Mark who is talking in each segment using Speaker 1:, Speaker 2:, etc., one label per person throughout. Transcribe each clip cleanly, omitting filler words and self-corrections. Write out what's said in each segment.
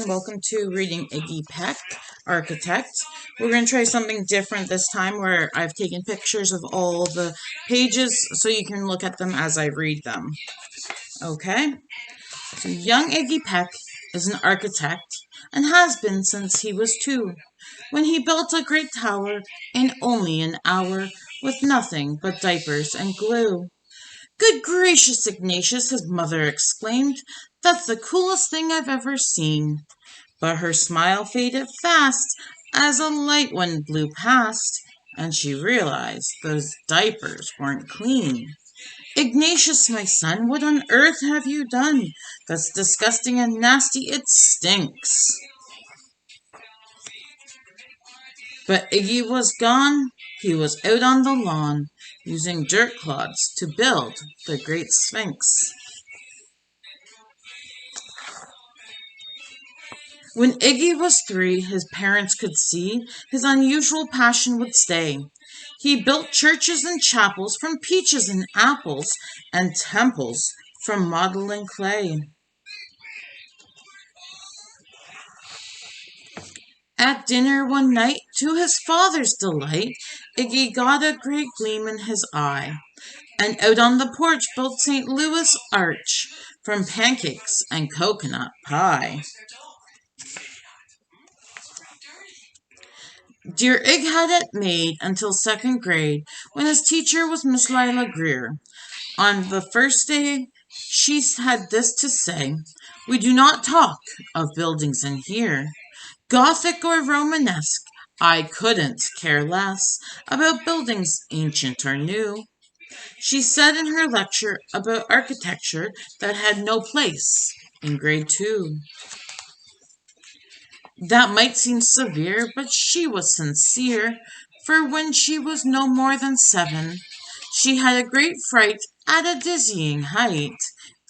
Speaker 1: welcome to Reading Iggy Peck, Architect. We're going to try something different this time where I've taken pictures of all the pages so you can look at them as I read them. Okay? So young Iggy Peck is an architect and has been since he was 2, when he built a great tower in only an hour with nothing but diapers and glue. "Good gracious, Ignatius," his mother exclaimed, "that's the coolest thing I've ever seen." But her smile faded fast as a light wind blew past, and she realized those diapers weren't clean. "Ignatius, my son, what on earth have you done? That's disgusting and nasty, it stinks." But Iggy was gone. He was out on the lawn, using dirt clods to build the Great Sphinx. When Iggy was 3, his parents could see his unusual passion would stay. He built churches and chapels from peaches and apples, and temples from modeling clay. At dinner one night, to his father's delight, Iggy got a great gleam in his eye, and out on the porch built St. Louis Arch from pancakes and coconut pie. Dear Ig had it made until 2nd grade, when his teacher was Miss Lila Greer. On the first day, she had this to say: "We do not talk of buildings in here. Gothic or Romanesque, I couldn't care less about buildings ancient or new." She said in her lecture about architecture that had no place in grade 2. That might seem severe, but she was sincere, for when she was no more than 7, she had a great fright at a dizzying height,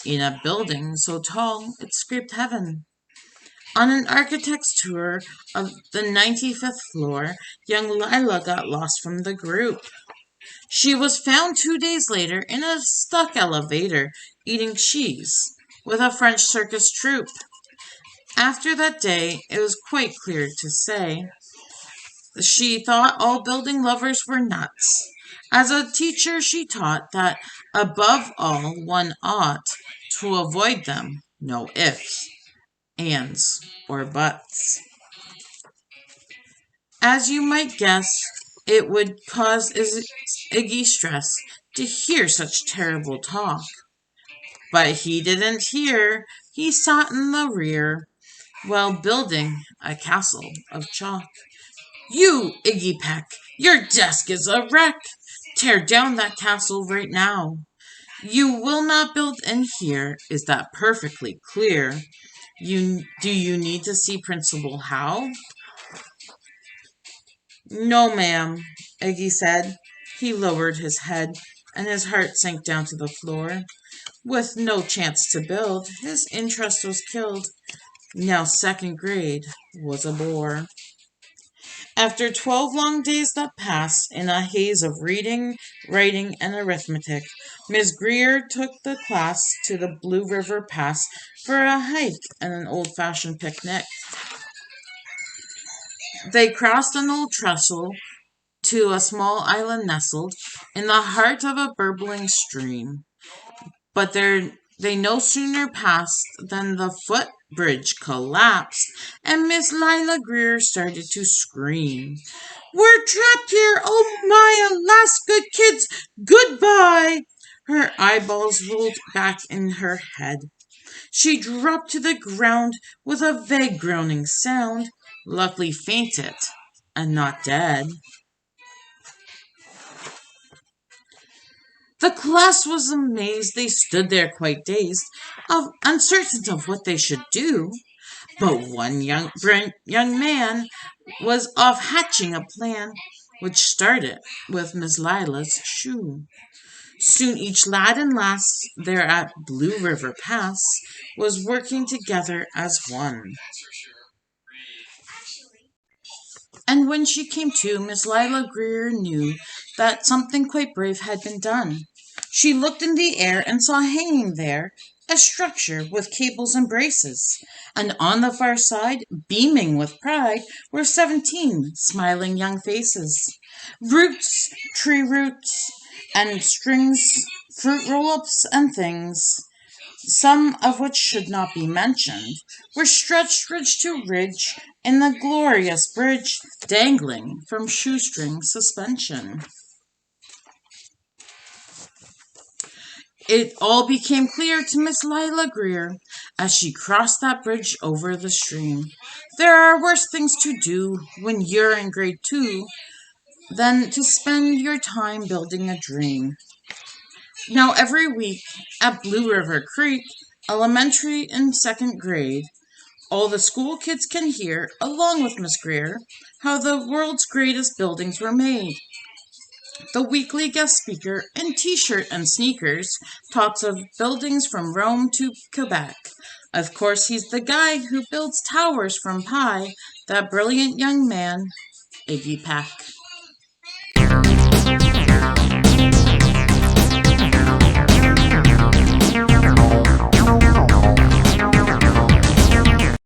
Speaker 1: in a building so tall it scraped heaven. On an architect's tour of the 95th floor, young Lila got lost from the group. She was found 2 days later in a stuck elevator, eating cheese with a French circus troupe. After that day, it was quite clear to say she thought all building lovers were nuts. As a teacher, she taught that above all one ought to avoid them, no ifs, ands, or buts. As you might guess, it would cause Iggy stress to hear such terrible talk. But he didn't hear. He sat in the rear while building a castle of chalk. "You, Iggy Peck, your desk is a wreck. Tear down that castle right now. You will not build in here, is that perfectly clear? Do you need to see Principal Howe?" "No, ma'am," Iggy said. He lowered his head, and his heart sank down to the floor. With no chance to build, his interest was killed. Now 2nd grade was a bore. After 12 long days that passed in a haze of reading, writing, and arithmetic, Miss Greer took the class to the Blue River Pass for a hike and an old-fashioned picnic. They crossed an old trestle to a small island nestled in the heart of a burbling stream. But they no sooner passed than the footbridge collapsed, and Miss Lila Greer started to scream. "We're trapped here! Oh my, alas, good kids, goodbye!" Her eyeballs rolled back in her head. She dropped to the ground with a vague groaning sound, luckily fainted and not dead. The class was amazed. They stood there quite dazed, uncertain of what they should do. But one young man was off hatching a plan, which started with Miss Lila's shoe. Soon each lad and lass there at Blue River Pass was working together as one. And when she came to, Miss Lila Greer knew that something quite brave had been done. She looked in the air and saw hanging there a structure with cables and braces, and on the far side, beaming with pride, were 17 smiling young faces. Roots, tree roots, and strings, fruit roll-ups and things, some of which should not be mentioned, were stretched ridge to ridge in the glorious bridge, dangling from shoestring suspension. It all became clear to Miss Lila Greer as she crossed that bridge over the stream. There are worse things to do when you're in grade 2 than to spend your time building a dream. Now, every week at Blue River Creek, elementary and second grade, all the school kids can hear, along with Miss Greer, how the world's greatest buildings were made. The weekly guest speaker in t-shirt and sneakers talks of buildings from Rome to Quebec. Of course, he's the guy who builds towers from pie, that brilliant young man, Iggy Peck.